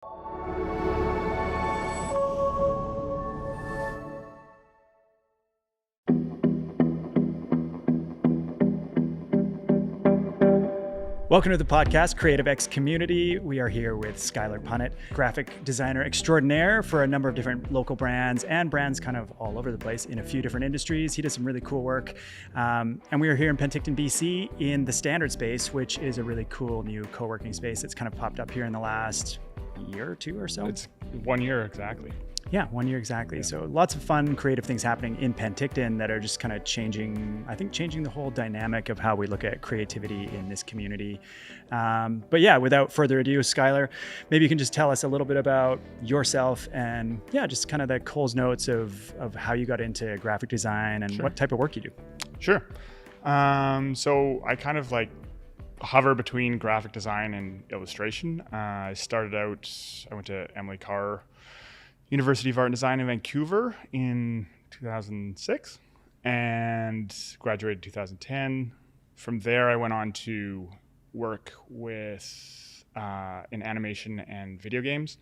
Welcome to the podcast, Creative X Community. We are here with Skyler Punnet, graphic designer extraordinaire for a number of different local brands and brands kind of all over the place in a few different industries. He does some really cool work. And we are here in Penticton, BC in the Standard Space, which is a really cool new co-working space that's kind of popped up here in the last year or two or so. It's 1 year exactly. Yeah, 1 year exactly. Yeah. So lots of fun, creative things happening in Penticton that are just kind of changing the whole dynamic of how we look at creativity in this community. But yeah, without further ado, Skyler, maybe you can just tell us a little bit about yourself and just kind of the Coles notes of how you got into graphic design and what type of work you do. Sure. So I kind of hover between graphic design and illustration. I went to Emily Carr University of Art and Design in Vancouver in 2006 and graduated in 2010. From there, I went on to work with in animation and video games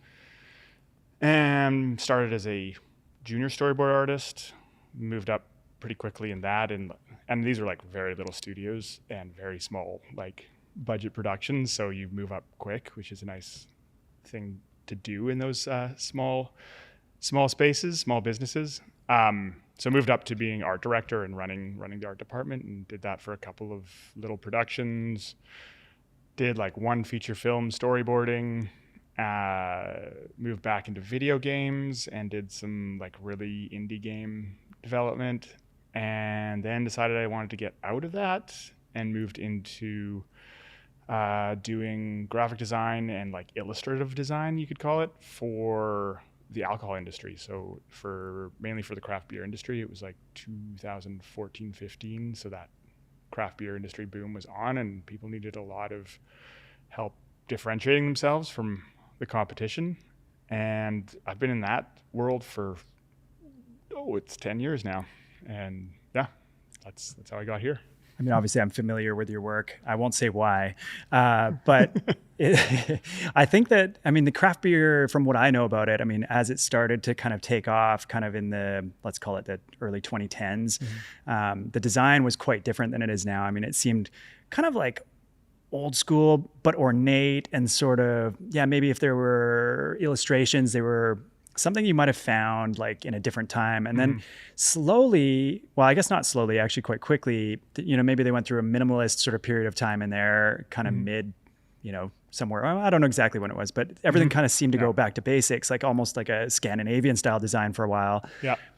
and started as a junior storyboard artist, moved up pretty quickly in that. And these are very little studios and very small budget productions. So you move up quick, which is a nice thing to do in those small spaces, small businesses. So moved up to being art director and running the art department, and did that for a couple of little productions. Did one feature film storyboarding. Moved back into video games and did some really indie game development, and then decided I wanted to get out of that and moved into doing graphic design and illustrative design, you could call it, for the alcohol industry. So mainly for the craft beer industry. It was 2014, 15. So that craft beer industry boom was on, and people needed a lot of help differentiating themselves from the competition. And I've been in that world for, it's 10 years now. And yeah, that's how I got here. I mean, obviously I'm familiar with your work. I won't say why, but I think that, the craft beer, from what I know about it, as it started to kind of take off kind of in the, let's call it the early 2010s, the design was quite different than it is now. It seemed kind of old school, but ornate and sort of, maybe if there were illustrations, they were something you might have found in a different time. And then slowly, well, I guess not slowly, actually quite quickly, maybe they went through a minimalist sort of period of time in there, kind of mid, somewhere. I don't know exactly when it was, but everything kind of seemed to go back to basics, almost like a Scandinavian style design for a while,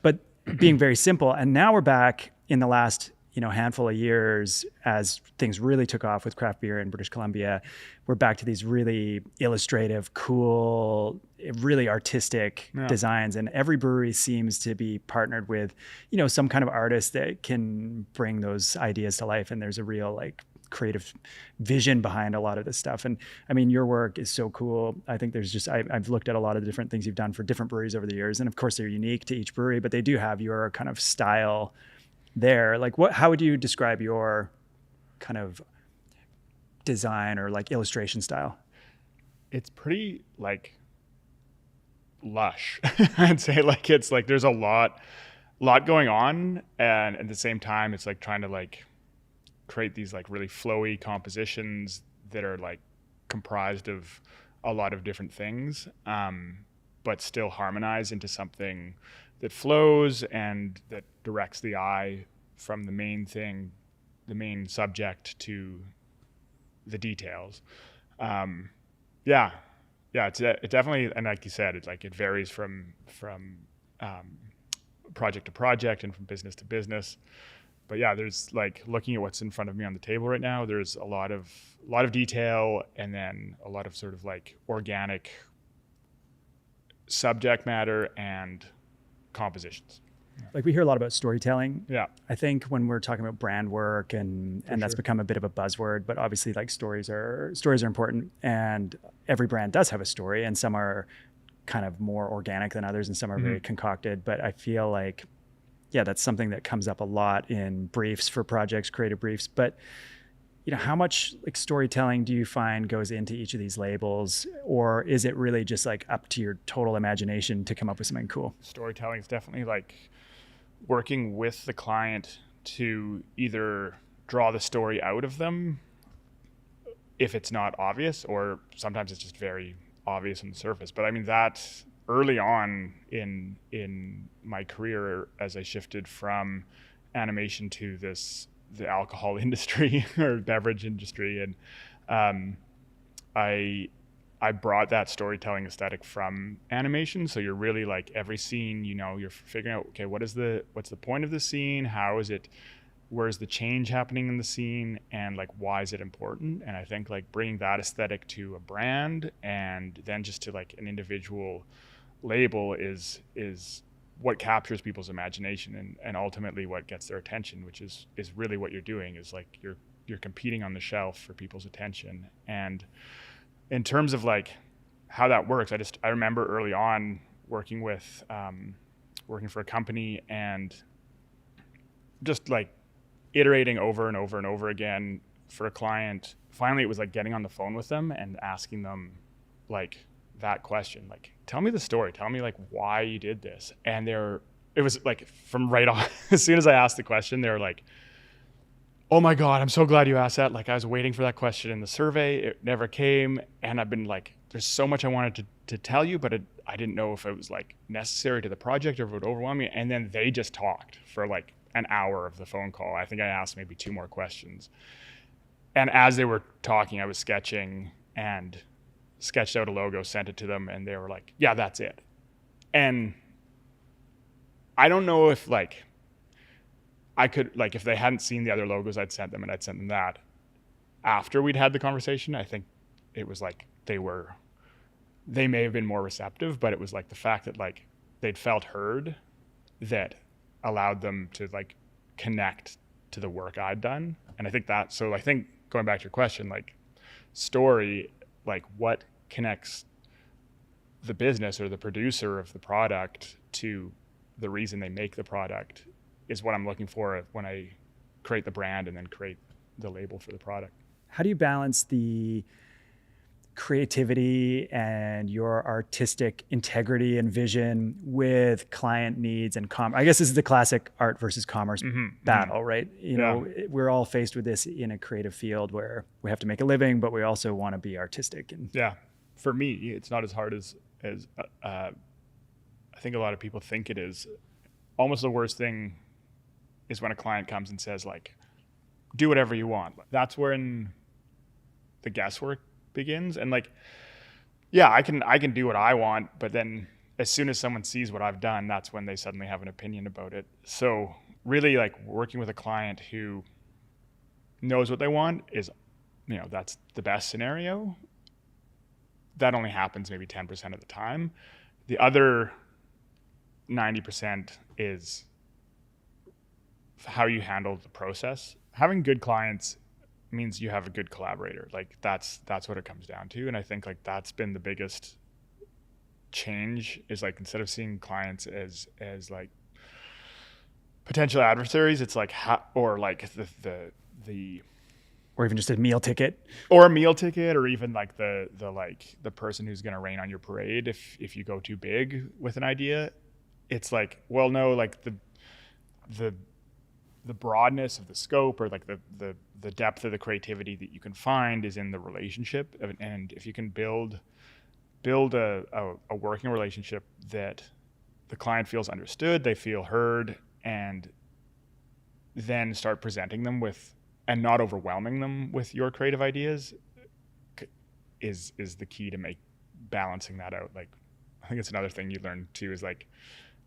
but being very simple. And now we're back in the last, handful of years as things really took off with craft beer in British Columbia. We're back to these really illustrative, cool, really artistic designs. And every brewery seems to be partnered with, some kind of artist that can bring those ideas to life. And there's a real creative vision behind a lot of this stuff. And your work is so cool. I think there's just, I've looked at a lot of the different things you've done for different breweries over the years. And of course they're unique to each brewery, but they do have your kind of style there. How would you describe your kind of design or illustration style? It's pretty lush. I'd say it's there's a lot going on, and at the same time it's trying to create these really flowy compositions that are comprised of a lot of different things, but still harmonize into something that flows and that directs the eye from the main subject to the details. It definitely, and like you said, it's it varies from project to project and from business to business. But yeah, there's looking at what's in front of me on the table right now, there's a lot of detail, and then a lot of sort of organic subject matter and compositions. We hear a lot about storytelling. Yeah. I think when we're talking about brand work and that's become a bit of a buzzword, but obviously stories are important, and every brand does have a story, and some are kind of more organic than others and some are very concocted. But I feel that's something that comes up a lot in briefs for projects, creative briefs. But how much like storytelling do you find goes into each of these labels, or is it really just like up to your total imagination to come up with something cool? Storytelling is definitely like working with the client to either draw the story out of them if it's not obvious, or sometimes it's just very obvious on the surface. But I mean, that early on in my career, as I shifted from animation to the alcohol industry or beverage industry, and I brought that storytelling aesthetic from animation. So you're really like every scene, you're figuring out, okay, what's the point of the scene? How is it? Where's the change happening in the scene? And like, why is it important? And I think like bringing that aesthetic to a brand and then just to like an individual label is what captures people's imagination and ultimately what gets their attention, which is really what you're doing, is like you're competing on the shelf for people's attention. And in terms of like how that works, I remember early on working for a company and just like iterating over and over and over again for a client. Finally, it was like getting on the phone with them and asking them like that question, like, tell me the story, tell me like why you did this. And it was like from right on, as soon as I asked the question, they were like, oh my God, I'm so glad you asked that. Like I was waiting for that question in the survey. It never came. And I've been like, there's so much I wanted to tell you, but I didn't know if it was like necessary to the project or if it would overwhelm me. And then they just talked for like an hour of the phone call. I think I asked maybe 2 more questions. And as they were talking, I was sketching and sketched out a logo, sent it to them, and they were like, yeah, that's it. And I don't know if like I could, like, if they hadn't seen the other logos I'd sent them and I'd sent them that after we'd had the conversation, I think it was like they may have been more receptive, but it was like the fact that like they'd felt heard that allowed them to like connect to the work I'd done. And I think so I think going back to your question, like story, like what connects the business or the producer of the product to the reason they make the product is what I'm looking for when I create the brand and then create the label for the product. How do you balance the creativity and your artistic integrity and vision with client needs and I guess this is the classic art versus commerce battle, right? We're all faced with this in a creative field where we have to make a living, but we also want to be artistic. And for me, it's not as hard as I think a lot of people think it is. Almost the worst thing is when a client comes and says like, do whatever you want. That's when the guesswork begins. And like, yeah, I can do what I want, but then as soon as someone sees what I've done, that's when they suddenly have an opinion about it. So really like working with a client who knows what they want is, that's the best scenario. That only happens maybe 10% of the time. The other 90% is how you handle the process. Having good clients means you have a good collaborator. Like that's what it comes down to. And I think like that's been the biggest change, is like instead of seeing clients as like potential adversaries, it's like or like the or even just a meal ticket, or even like the person who's going to rain on your parade if you go too big with an idea. It's like, well, no, like the broadness of the scope, or like the depth of the creativity that you can find is in the relationship. And if you can build a working relationship that the client feels understood, they feel heard, and then start presenting them with, and not overwhelming them with your creative ideas, is the key to balancing that out. Like, I think it's another thing you learn too, is like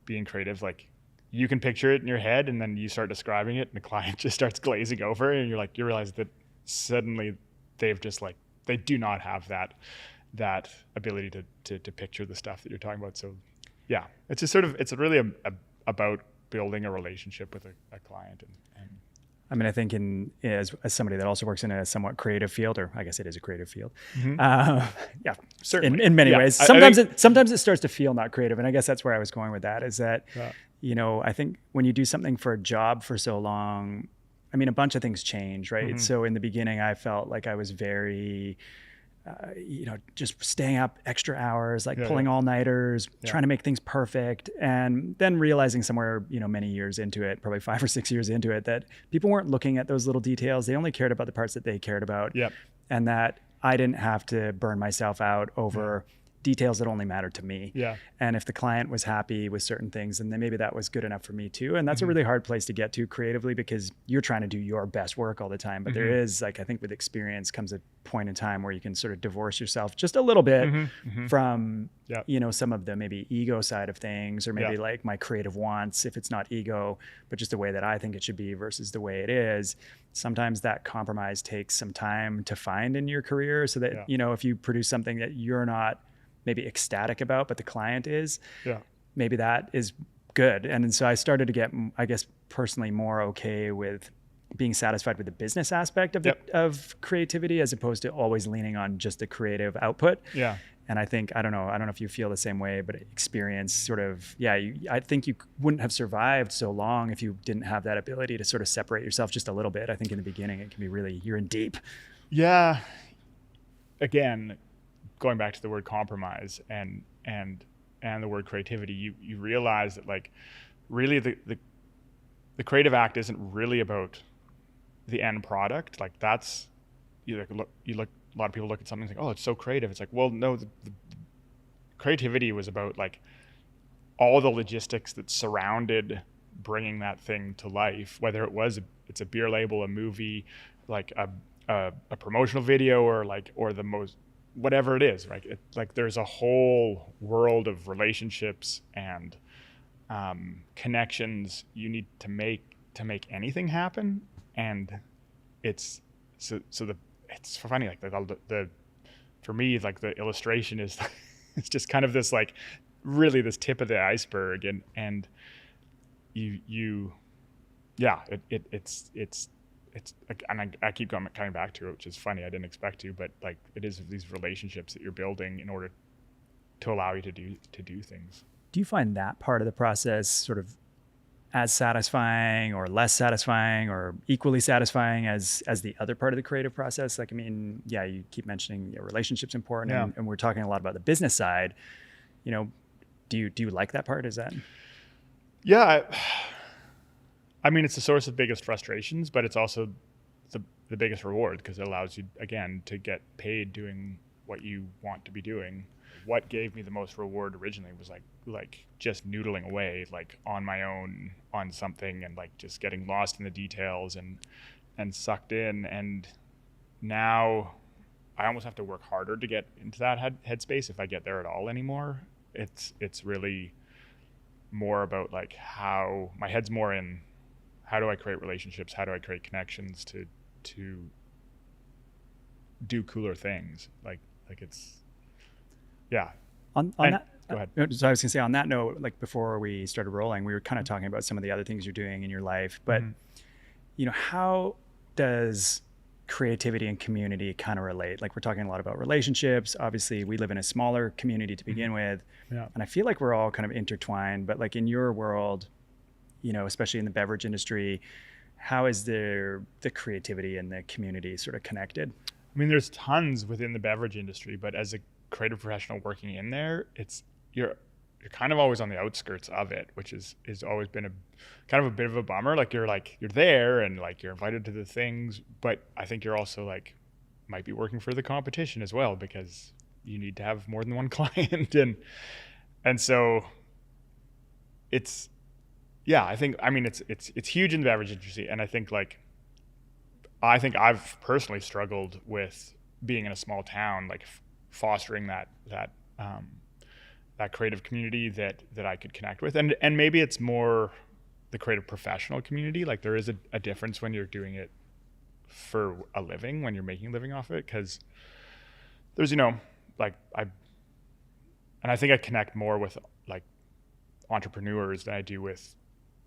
being creative. Like you can picture it in your head and then you start describing it and the client just starts glazing over, and you realize that suddenly they've just like, they do not have that ability to picture the stuff that you're talking about. So yeah, it's just it's really about building a relationship with a client. And I mean, I think as somebody that also works in a somewhat creative field, or I guess it is a creative field. Yeah, certainly. In many ways. Sometimes it starts to feel not creative. And I guess that's where I was going with that, is that, I think when you do something for a job for so long, I mean, a bunch of things change, right? Mm-hmm. So in the beginning, I felt like I was very, just staying up extra hours, like pulling all-nighters, trying to make things perfect. And then realizing somewhere, many years into it, probably 5 or 6 years into it, that people weren't looking at those little details. They only cared about the parts that they cared about. Yep. And that I didn't have to burn myself out over details that only mattered to me. Yeah. And if the client was happy with certain things, then maybe that was good enough for me too. And that's a really hard place to get to creatively, because you're trying to do your best work all the time. But there is, like, I think with experience comes a point in time where you can sort of divorce yourself just a little bit from, some of the maybe ego side of things, or maybe like my creative wants, if it's not ego, but just the way that I think it should be versus the way it is. Sometimes that compromise takes some time to find in your career, so that, if you produce something that you're not maybe ecstatic about, but the client is, maybe that is good. And so I started to get, I guess, personally more okay with being satisfied with the business aspect of of creativity, as opposed to always leaning on just the creative output. Yeah. And I think, I don't know if you feel the same way, but experience sort of, I think you wouldn't have survived so long if you didn't have that ability to sort of separate yourself just a little bit. I think in the beginning, it can be really, you're in deep. Yeah. Again, going back to the word compromise and the word creativity, you realize that, like, really the creative act isn't really about the end product. Like, that's, you look, a lot of people look at something and think, oh, it's so creative. It's like, well, no, the creativity was about, like, all the logistics that surrounded bringing that thing to life, whether it's a beer label, a movie, like a promotional video, or the most, whatever it is, right? Like, there's a whole world of relationships and connections you need to make anything happen. And it's it's funny, like, the for me, like, the illustration is it's just kind of this, like, really this tip of the iceberg, and it's and I keep coming back to it, which is funny. I didn't expect to, but, like, it is these relationships that you're building in order to allow you to do things. Do you find that part of the process sort of as satisfying or less satisfying or equally satisfying as the other part of the creative process? Like, I mean, you keep mentioning your relationships important, and we're talking a lot about the business side. Do you like that part? Is that? Yeah. I mean, it's the source of biggest frustrations, but it's also the biggest reward, because it allows you, again, to get paid doing what you want to be doing. What gave me the most reward originally was like just noodling away, like, on my own on something, and, like, just getting lost in the details and sucked in. And now I almost have to work harder to get into that headspace, if I get there at all anymore. It's really more about, like, how my head's more in, how do I create relationships? How do I create connections to do cooler things? Like it's, yeah. On and, that, go ahead. So I was gonna say, on that note, like, before we started rolling, we were kind of talking about some of the other things you're doing in your life, but how does creativity and community kind of relate? Like, we're talking a lot about relationships. Obviously, we live in a smaller community to begin with, and I feel like we're all kind of intertwined. But, like, in your world, especially in the beverage industry, how is the creativity and the community sort of connected? I mean, there's tons within the beverage industry, but as a creative professional working in there, you're kind of always on the outskirts of it, which is always been a kind of a bit of a bummer. Like, you're there, and, like, you're invited to the things, but I think you're also, like, might be working for the competition as well, because you need to have more than one client, and so it's, I mean, it's huge in the beverage industry. And I think I've personally struggled with being in a small town, like, fostering that creative community that I could connect with. And maybe it's more the creative professional community. Like, there is a difference when you're doing it for a living, when you're making a living off it, because there's, like, I think I connect more with, like, entrepreneurs than I do with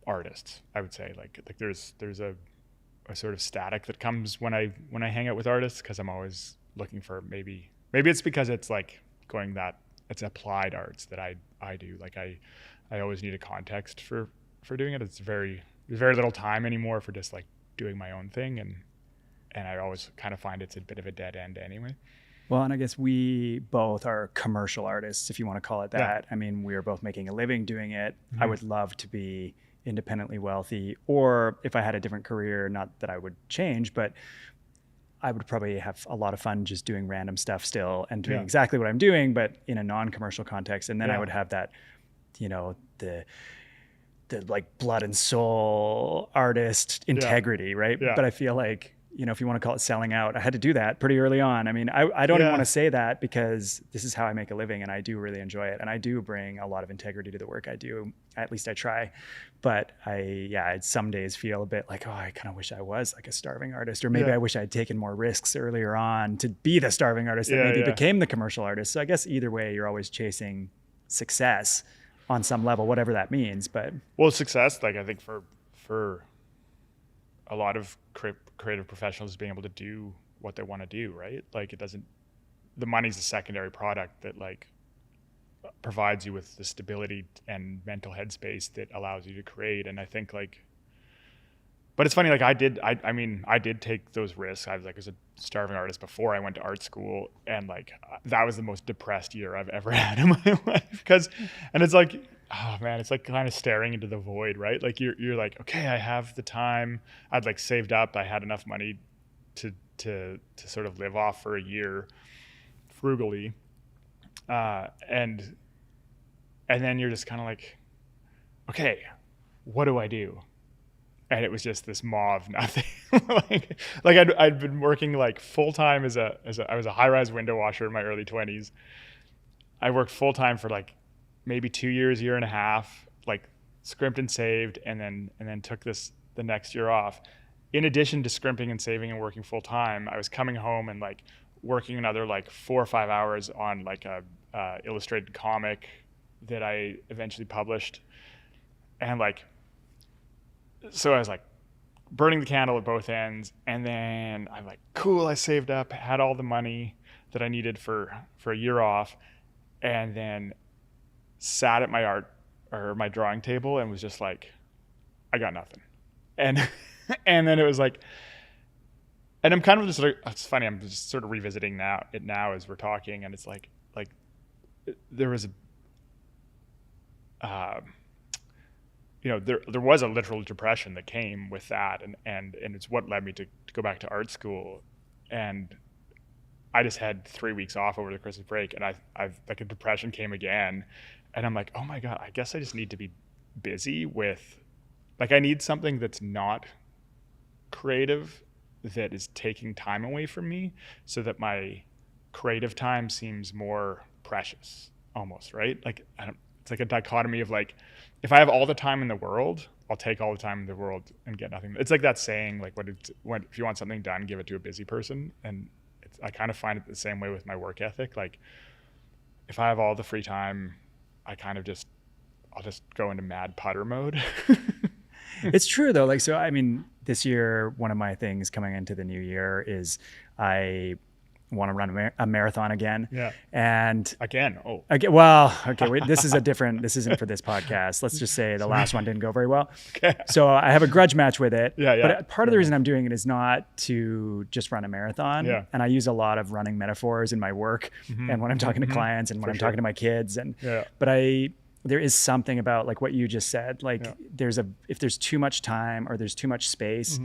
artists. I would say, like there's a sort of static that comes when I hang out with artists, because I'm always looking for, maybe it's because it's, like, going that it's applied arts that I do. Like, I always need a context for doing it. There's very little time anymore for just, like, doing my own thing, and I always kind of find it's a bit of a dead end anyway. Well, and I guess we both are commercial artists, if you want to call it that. Yeah. I mean, we are both making a living doing it. I would love to be independently wealthy, or if I had a different career, not that I would change, but I would probably have a lot of fun just doing random stuff still and doing exactly what I'm doing, but in a non-commercial context. And then I would have that, you know, the like blood and soul artist integrity, right? Yeah. But I feel like, you know, if you want to call it selling out, I had to do that pretty early on. I mean, I don't even want to say that because this is how I make a living and I do really enjoy it. And I do bring a lot of integrity to the work I do. At least I try. But I some days feel a bit like, oh, I kind of wish I was like a starving artist, or maybe I wish I'd taken more risks earlier on to be the starving artist that maybe became the commercial artist. So I guess either way, you're always chasing success on some level, whatever that means. But well, success, like I think for a lot of creative professionals, being able to do what they want to do, right? Like the money's a secondary product that like provides you with the stability and mental headspace that allows you to create. And I think like, but it's funny, like I did take those risks. I was like, as a starving artist before I went to art school, and like that was the most depressed year I've ever had in my life. And it's like, oh man, it's like kind of staring into the void, right? Like you're like, okay, I have the time. I'd like saved up. I had enough money to sort of live off for a year frugally. And then you're just kind of like, okay, what do I do? And it was just this maw of nothing. like I'd been working like full time I was a high-rise window washer in my early 20s. I worked full time for like maybe 2 years, year and a half, like scrimped and saved, and then took the next year off. In addition to scrimping and saving and working full time, I was coming home and like working another like 4 or 5 hours on like a illustrated comic that I eventually published. And like, so I was like burning the candle at both ends. And then I'm like, cool, I saved up, had all the money that I needed for a year off, and then sat at my drawing table and was just like, I got nothing. And then it was like, and I'm kind of just it's funny, I'm just sort of revisiting now as we're talking, and it's like there was there was a literal depression that came with that, and it's what led me to go back to art school. And I just had 3 weeks off over the Christmas break, and I've like a depression came again, and I'm like, oh my God, I guess I just need to be busy with, like, I need something that's not creative, that is taking time away from me, so that my creative time seems more precious almost, right? Like, it's like a dichotomy of like, if I have all the time in the world, I'll take all the time in the world and get nothing. It's like that saying, like, if you want something done, give it to a busy person. And I kind of find it the same way with my work ethic. Like, if I have all the free time, I'll just go into mad putter mode. It's true though. Like, so, I mean, this year, one of my things coming into the new year is I want to run a marathon again. Yeah. And again. Oh, again. Well, okay. Wait, this isn't for this podcast. Let's just say the last one didn't go very well. Okay. So I have a grudge match with it. Yeah. But part of the reason I'm doing it is not to just run a marathon. Yeah. And I use a lot of running metaphors in my work, and when I'm talking to clients and when I'm talking to my kids, but there is something about like what you just said, like if there's too much time or there's too much space,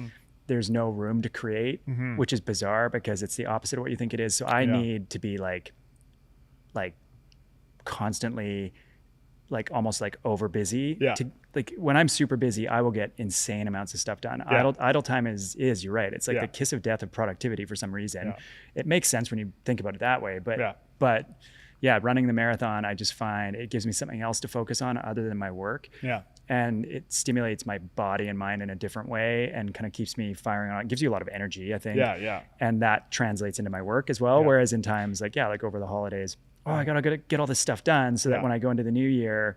there's no room to create, which is bizarre because it's the opposite of what you think it is. So I need to be like constantly, like almost like over busy. To, like, when I'm super busy, I will get insane amounts of stuff done. Idle time is you're right. It's like the kiss of death of productivity for some reason. It makes sense when you think about it that way, but running the marathon, I just find it gives me something else to focus on other than my work. And it stimulates my body and mind in a different way and kind of keeps me firing on. It gives you a lot of energy, I think. And that translates into my work as well. Whereas in times like over the holidays, I gotta get all this stuff done so that when I go into the new year,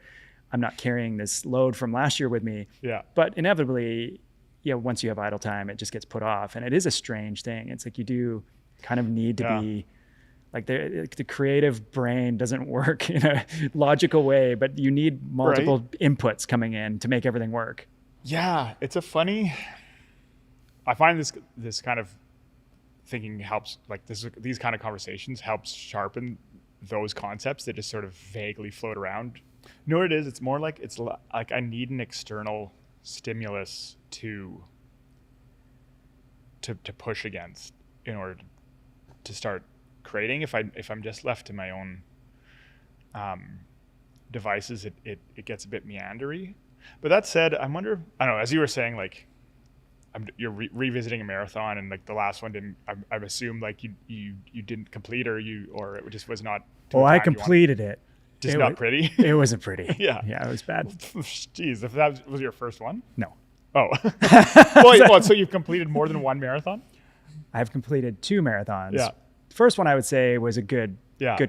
I'm not carrying this load from last year with me. But inevitably, once you have idle time, it just gets put off. And it is a strange thing. It's like you do kind of need to be like the creative brain doesn't work in a logical way, but you need multiple inputs coming in to make everything work. Yeah, it's a funny. I find this kind of thinking helps, like these kind of conversations helps sharpen those concepts that just sort of vaguely float around. You know what it is? It's more like like I need an external stimulus to push against in order to start creating. If I'm just left to my own devices, it gets a bit meandery. But that said, I wonder, I don't know, as you were saying, like you're revisiting a marathon, and like the last one didn't, I've assumed like you didn't complete, or it just was not. Oh, I completed it. Just not pretty. It wasn't pretty. Yeah, it was bad. Jeez, if that was your first one. No. Oh, so you've completed more than one marathon? I've completed 2 marathons. Yeah. The first one I would say was a good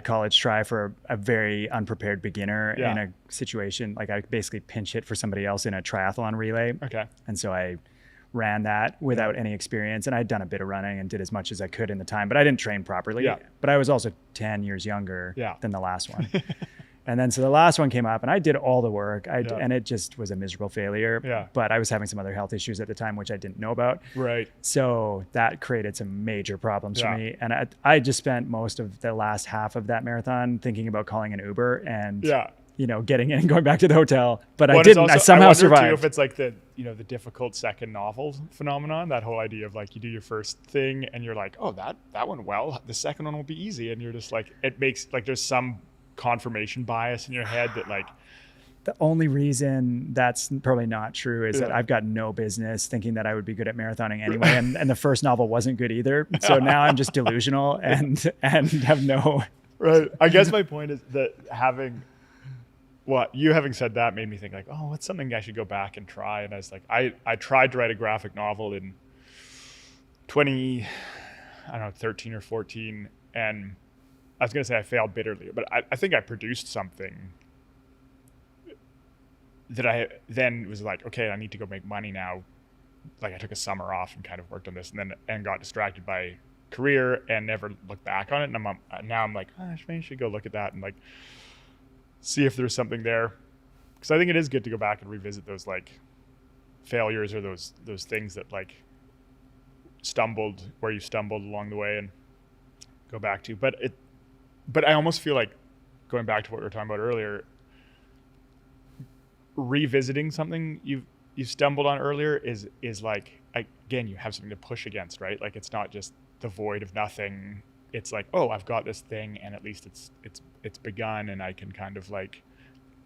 college try for a very unprepared beginner in a situation. Like I basically pinch hit for somebody else in a triathlon relay. Okay. And so I ran that without any experience, and I'd done a bit of running and did as much as I could in the time, but I didn't train properly. Yeah. But I was also 10 years younger than the last one. And then so the last one came up, and I did all the work, and it just was a miserable failure. Yeah. But I was having some other health issues at the time, which I didn't know about. Right. So that created some major problems for me. And I just spent most of the last half of that marathon thinking about calling an Uber and getting in and going back to the hotel. But I didn't. Also, I somehow survived. Too, if it's like the difficult second novel phenomenon, that whole idea of like you do your first thing and you're like, oh, that went well. The second one will be easy, and you're just like, it makes like there's some confirmation bias in your head that like. The only reason that's probably not true is that I've got no business thinking that I would be good at marathoning anyway, and the first novel wasn't good either. So now I'm just delusional and have no. Right. I guess my point is that having said that made me think like, oh, what's something I should go back and try? And I was like, I tried to write a graphic novel in 13 or 14, and I was going to say I failed bitterly, but I think I produced something that I then was like, okay, I need to go make money now. Like I took a summer off and kind of worked on this, and got distracted by career and never looked back on it. And now I'm like, I should go look at that and like see if there's something there, because I think it is good to go back and revisit those like failures or those things that like where you stumbled along the way and go back to. But I almost feel like going back to what we were talking about earlier, revisiting something you've stumbled on earlier is like, again, you have something to push against, right? Like it's not just the void of nothing. It's like, oh, I've got this thing, and at least it's begun, and I can kind of like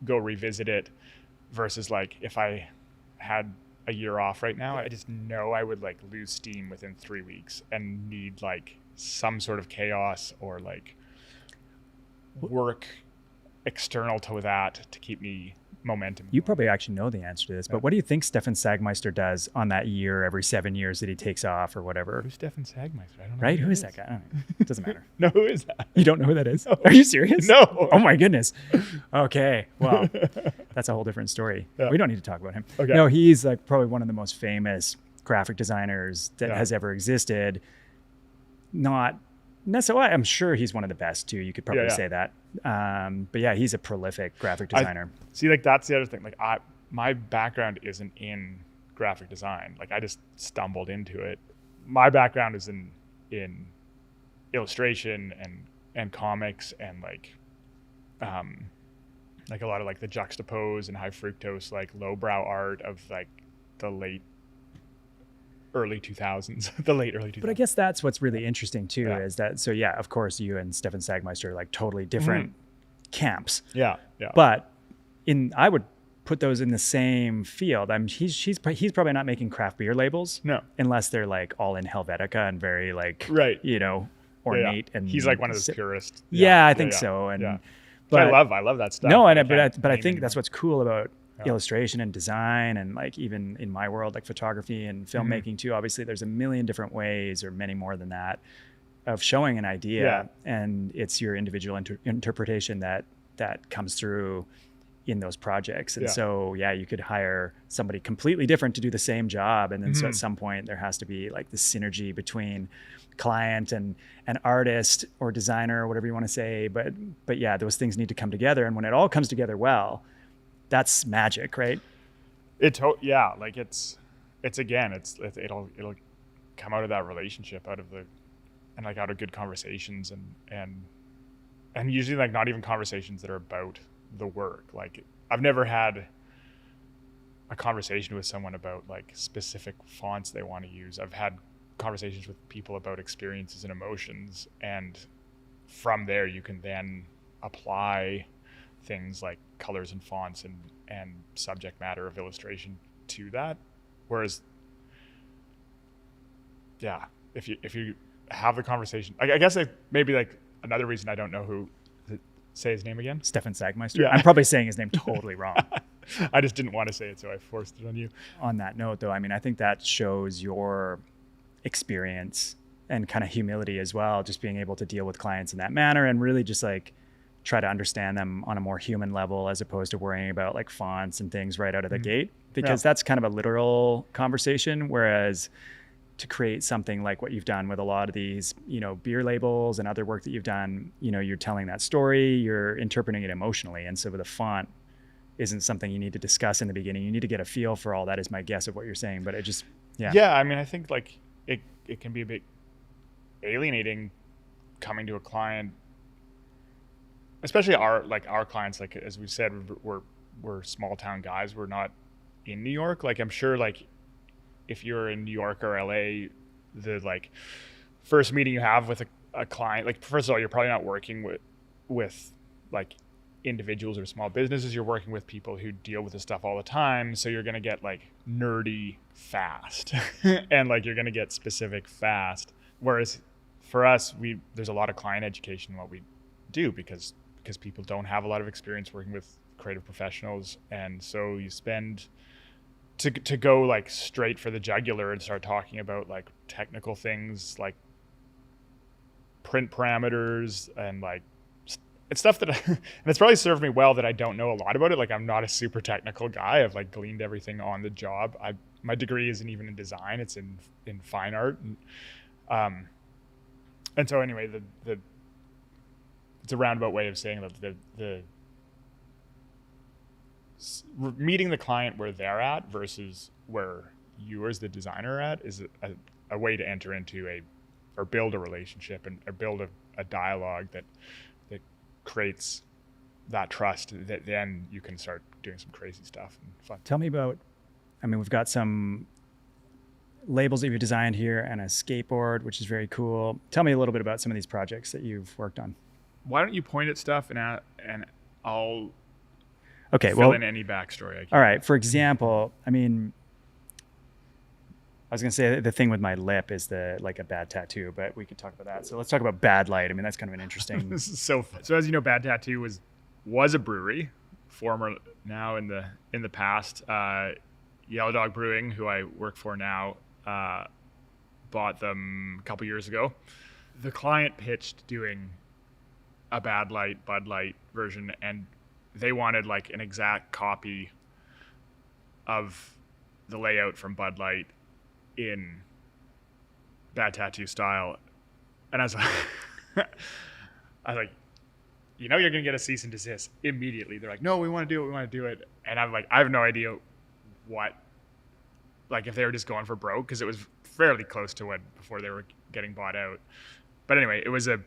go revisit it, versus like if I had a year off right now, I just know I would like lose steam within 3 weeks and need like some sort of chaos or like work external to that to keep me momentum. You probably actually know the answer to this, but what do you think Stefan Sagmeister does on that year every 7 years that he takes off or whatever? Who's Stefan Sagmeister? I don't know. Right? Who is that guy? I don't know. It doesn't matter. No, who is that? You don't know who that is? No. Are you serious? No. Oh my goodness. Okay. Well, that's a whole different story. Yeah. We don't need to talk about him. Okay. No, he's like probably one of the most famous graphic designers that has ever existed. Not necessarily, I'm sure he's one of the best too. You could probably say that. But yeah, he's a prolific graphic designer. See, like that's the other thing. Like my background isn't in graphic design. Like I just stumbled into it. My background is in illustration and comics and like a lot of like the juxtapose and high fructose, like lowbrow art of like the late early 2000s. But I guess that's what's really interesting too, is that, so yeah, of course you and Stefan Sagmeister are like totally different camps. Yeah. But I would put those in the same field. He's probably not making craft beer labels. No. Unless they're like all in Helvetica and very like, ornate. And he's like one of those purists. Yeah, I think so. And but I love that stuff. No, but I think that's what's cool about illustration and design, and like even in my world, like photography and filmmaking too. Obviously, there's a million different ways, or many more than that, of showing an idea, and it's your individual interpretation that comes through in those projects. And so, you could hire somebody completely different to do the same job, and then so at some point there has to be like the synergy between client and artist or designer or whatever you want to say. But yeah, those things need to come together, and when it all comes together well, that's magic, right? Like it'll come out of that relationship, out of good conversations, and usually like not even conversations that are about the work. Like I've never had a conversation with someone about like specific fonts they want to use. I've had conversations with people about experiences and emotions, and from there you can then apply things like colors and fonts and subject matter of illustration to that. Whereas if you have the conversation, I guess maybe like another reason I don't know who, say his name again. Stefan Sagmeister. Yeah. I'm probably saying his name totally wrong. I just didn't want to say it, so I forced it on you. On that note, though, I mean, I think that shows your experience and kind of humility as well, just being able to deal with clients in that manner and really just like try to understand them on a more human level, as opposed to worrying about like fonts and things right out of the gate, because that's kind of a literal conversation. Whereas to create something like what you've done with a lot of these, beer labels and other work that you've done, you're telling that story, you're interpreting it emotionally. And so with a font isn't something you need to discuss in the beginning. You need to get a feel for all that, is my guess of what you're saying. But it just, Yeah, I mean, I think like it can be a bit alienating coming to a client, especially our clients, like as we said, we're small town guys. We're not in New York. Like I'm sure like if you're in New York or LA, the like first meeting you have with a client, like first of all, you're probably not working with like individuals or small businesses. You're working with people who deal with this stuff all the time. So you're going to get like nerdy fast and like you're going to get specific fast. Whereas for us, there's a lot of client education in what we do because people don't have a lot of experience working with creative professionals. And so you spend to go like straight for the jugular and start talking about like technical things like print parameters and like it's stuff that and it's probably served me well that I don't know a lot about it. Like I'm not a super technical guy. I've like gleaned everything on the job. My degree isn't even in design. It's in fine art. And so anyway, it's a roundabout way of saying that the meeting the client where they're at versus where you as the designer are at is a way to enter into or build a relationship or build a dialogue that creates that trust that then you can start doing some crazy stuff and fun. Tell me about, I mean, we've got some labels that you've designed here and a skateboard, which is very cool. Tell me a little bit about some of these projects that you've worked on. Why don't you point at stuff and I'll fill in any backstory I can. All right. For example, I mean, I was going to say the thing with my lip is like a bad tattoo, but we could talk about that. So let's talk about Bad Light. I mean, that's kind of an interesting. So as you know, Bad Tattoo was a brewery, former, now in the past. Yellow Dog Brewing, who I work for now, bought them a couple years ago. The client pitched doing a Bad Light, Bud Light version, and they wanted like an exact copy of the layout from Bud Light in Bad Tattoo style. And I was like, you're going to get a cease and desist immediately. They're like, no, we want to do it. And I'm like, I have no idea what, like if they were just going for broke, because it was fairly close to before they were getting bought out. But anyway, it was a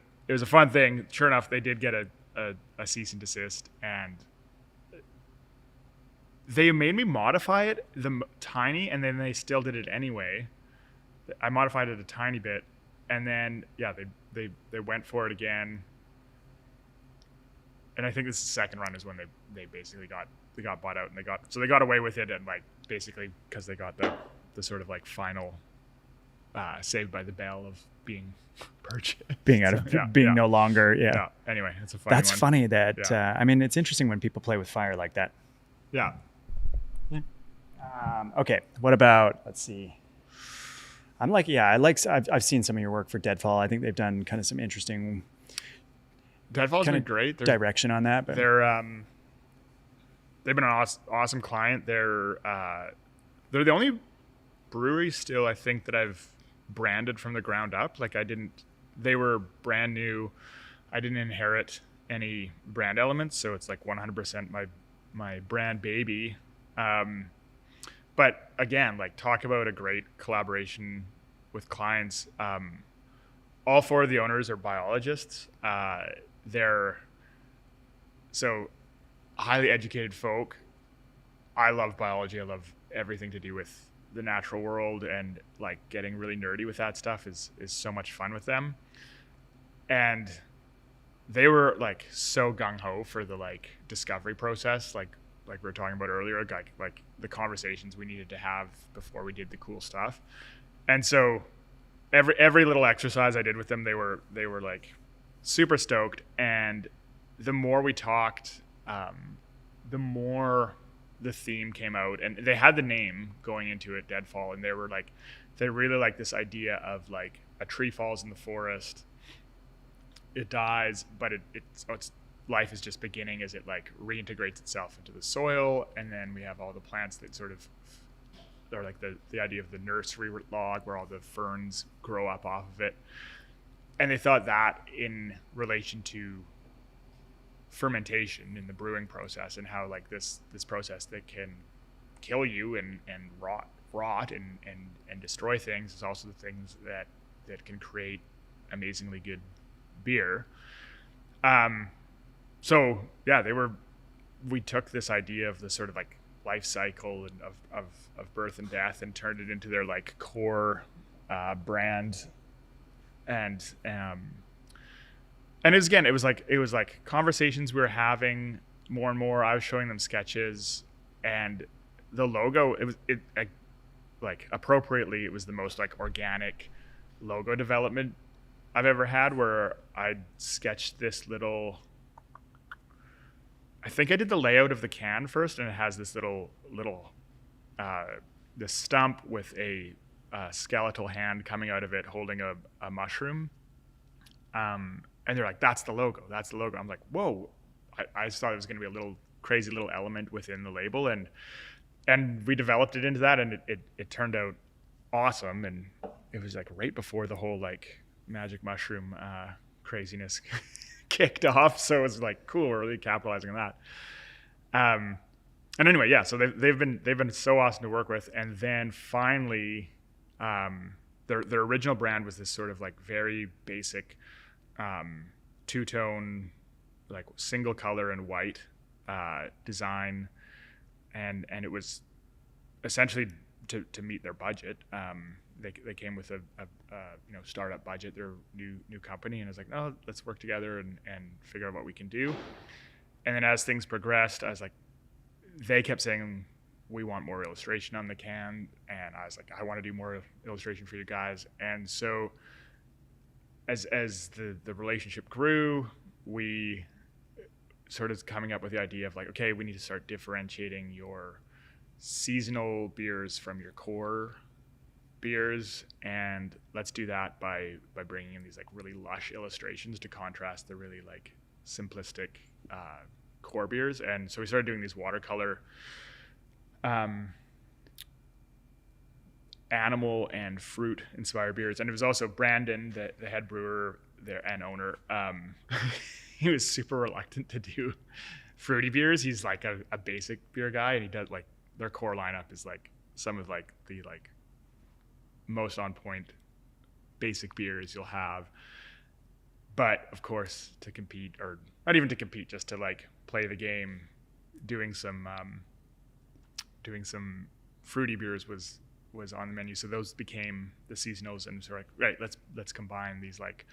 fun thing. Sure enough, they did get a cease and desist, and they made me modify it tiny, and then they still did it anyway. I modified it a tiny bit, and then they went for it again. And I think this second run is when they basically got bought out, and they got away with it, and like basically because they got the sort of like final saved by the bell of being purchased, no longer. Yeah. Anyway, it's a funny. That's one. funny that I mean, it's interesting when people play with fire like that. Yeah. Okay. What about, let's see. I've seen some of your work for Deadfall. I think they've done kind of some interesting Deadfall's been great. Direction on that, but they've been an awesome client. They're the only brewery still, I think, that I've branded from the ground up. Like they were brand new. I didn't inherit any brand elements, so it's like 100% my brand baby. But again, like talk about a great collaboration with clients. All four of the owners are biologists. They're so highly educated folk. I love biology. I love everything to do with the natural world, and like getting really nerdy with that stuff is so much fun with them. And they were like so gung-ho for the like discovery process, like we were talking about earlier, like the conversations we needed to have before we did the cool stuff. And so every little exercise I did with them, they were like super stoked. And the more we talked, the more the theme came out. And they had the name going into it, Deadfall, and they really like this idea of like a tree falls in the forest, it dies, but it's life is just beginning as it like reintegrates itself into the soil. And then we have all the plants that sort of are like the idea of the nursery log where all the ferns grow up off of it. And they thought that in relation to fermentation in the brewing process, and how like this process that can kill you and rot and destroy things is also the things that can create amazingly good beer. So yeah, we took this idea of the sort of like life cycle and of birth and death and turned it into their like core brand. And it was like conversations we were having more and more. I was showing them sketches, and the logo, like appropriately, it was the most like organic logo development I've ever had, where I sketched this little, I think I did the layout of the can first, and it has this little this stump with a skeletal hand coming out of it holding a mushroom. And they're like, that's the logo. I'm like, whoa. I just thought it was going to be a little crazy little element within the label. And we developed it into that, and it turned out awesome. And it was like right before the whole like magic mushroom craziness kicked off. So it was like, cool, we're really capitalizing on that. And anyway, yeah, so they've been so awesome to work with. And then finally, their original brand was this sort of like very basic two-tone, like single color and white design, and it was essentially to meet their budget. They came with a startup budget. They're a new company, and I was like, no, let's work together and figure out what we can do. And then as things progressed, I was like, they kept saying, we want more illustration on the can, and I was like, I want to do more illustration for you guys. And so as the relationship grew, we sort of coming up with the idea of like, okay, we need to start differentiating your seasonal beers from your core beers, and let's do that by bringing in these like really lush illustrations to contrast the really like simplistic core beers. And so we started doing these watercolor animal and fruit inspired beers. And it was also Brandon, the head brewer there and owner. He was super reluctant to do fruity beers. He's like a basic beer guy, and he does like their core lineup is like some of like the like most on point basic beers you'll have. But of course, to compete, or not even to compete, just to like play the game, doing some fruity beers was on the menu. So those became the seasonals, and so like, right, let's combine these like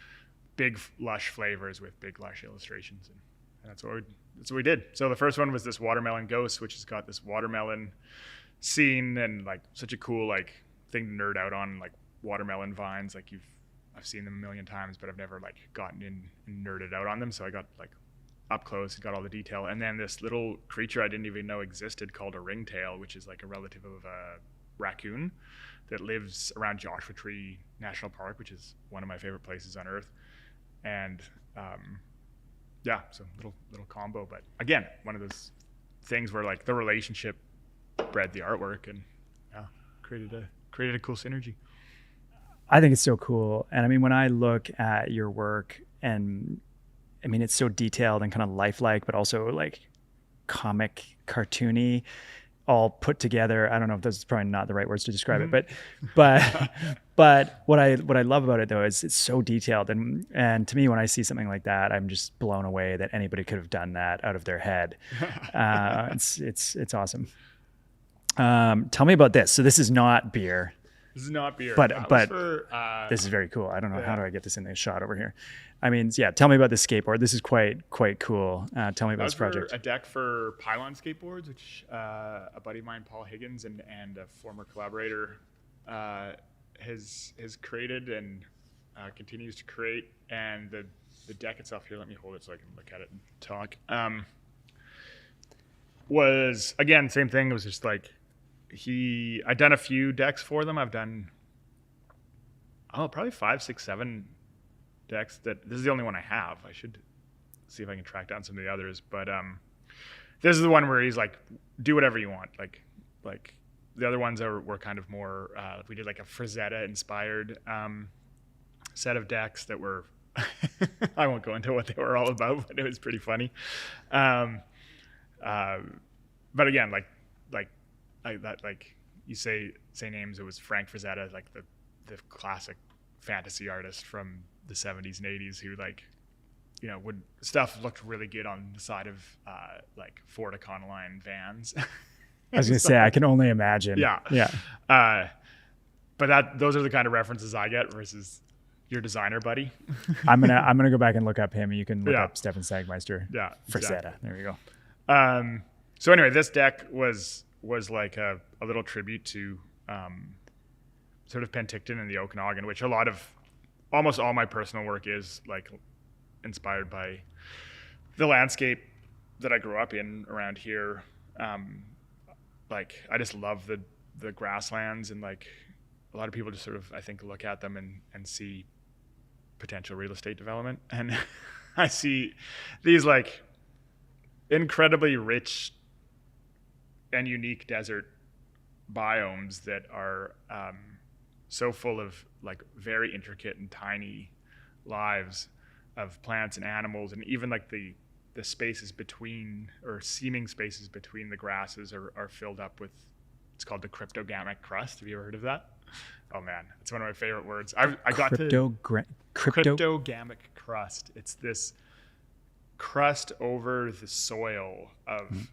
big lush flavors with big lush illustrations, and that's what we did. So the first one was this watermelon ghost, which has got this watermelon scene and like such a cool like thing to nerd out on, like watermelon vines. Like I've seen them a million times, but I've never like gotten in and nerded out on them. So I got like up close and got all the detail. And then this little creature I didn't even know existed called a ringtail, which is like a relative of a raccoon that lives around Joshua Tree National Park, which is one of my favorite places on earth. And yeah, so little combo. But again, one of those things where like the relationship bred the artwork, and yeah, created a cool synergy. I think it's so cool. And I mean, when I look at your work, and I mean, it's so detailed and kind of lifelike, but also like comic, cartoony. all put together. I don't know if those is probably not the right words to describe it, but what I love about it though is it's so detailed, and to me, when I see something like that, I'm just blown away that anybody could have done that out of their head. It's awesome. Tell me about this. So this is not beer. This is not beer. But for, this is very cool. I don't know how do I get this in the shot over here. I mean, yeah. Tell me about the skateboard. This is quite cool. Tell me about this project. A deck for Pylon skateboards, which a buddy of mine, Paul Higgins, and a former collaborator has created and continues to create. And the deck itself here. Let me hold it so I can look at it and talk. Was again same thing. It was just like. I'd done a few decks for them. I've done, probably 5, 6, 7 decks. This is the only one I have. I should see if I can track down some of the others. But this is the one where he's like, do whatever you want. Like the other ones were kind of more. We did like a Frazetta inspired set of decks that were. I won't go into what they were all about, but it was pretty funny. But again, like you say names. It was Frank Frazetta, like the classic fantasy artist from the 70s and 80s, who stuff looked really good on the side of like Ford Econoline vans. I was gonna say I can only imagine. Yeah. But those are the kind of references I get versus your designer buddy. I'm gonna go back and look up him. You can look up Stefan Sagmeister. Yeah, Frazetta. Exactly. There you go. So anyway, this deck was like a little tribute to sort of Penticton and the Okanagan, which almost all my personal work is like inspired by the landscape that I grew up in around here. Like I just love the grasslands, and like a lot of people just sort of, I think, look at them and see potential real estate development. And I see these like incredibly rich and unique desert biomes that are so full of like very intricate and tiny lives of plants and animals, and even like the spaces between, or seeming spaces between the grasses are filled up with, it's called the cryptogamic crust. Have you ever heard of that? Oh man, it's one of my favorite words. I got cryptogamic crust. It's this crust over the soil of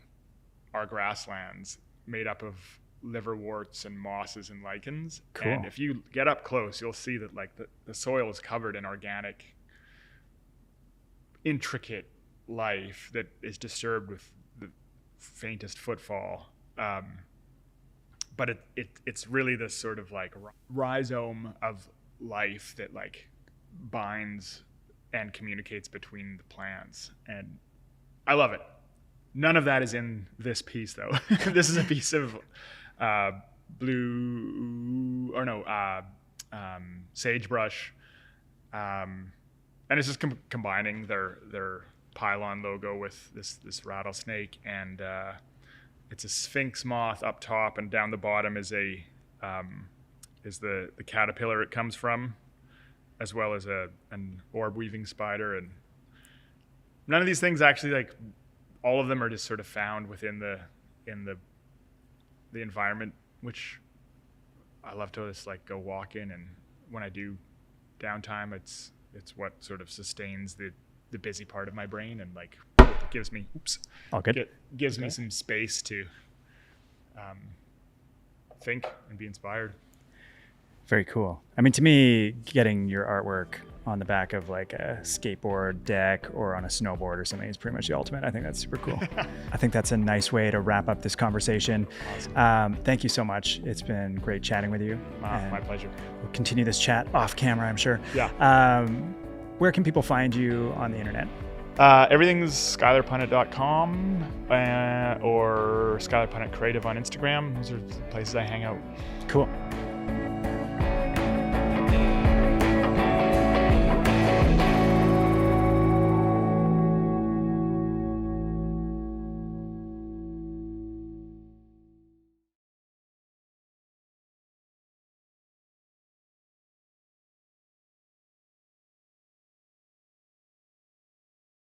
our grasslands, made up of liverworts and mosses and lichens. Cool. And if you get up close, you'll see that like the soil is covered in organic, intricate life that is disturbed with the faintest footfall. But it's really this sort of like rhizome of life that like binds and communicates between the plants. And I love it. None of that is in this piece though. This is a piece of sagebrush. And it's just combining their pylon logo with this rattlesnake, and it's a sphinx moth up top, and down the bottom is the caterpillar it comes from, as well as an orb weaving spider. And none of these things actually, like, all of them are just sort of found within the environment, which I love to just like go walk in, and when I do downtime, it's what sort of sustains the busy part of my brain, and like gives me me some space to think and be inspired. Very cool. I mean, to me, getting your artwork on the back of like a skateboard deck or on a snowboard or something is pretty much the ultimate. I think that's super cool. I think that's a nice way to wrap up this conversation. Awesome. Thank you so much. It's been great chatting with you. My pleasure. We'll continue this chat off camera, I'm sure. Yeah. Where can people find you on the internet? Everything's skylerpunnet.com or Skyler Punnet Creative on Instagram. Those are the places I hang out. Cool.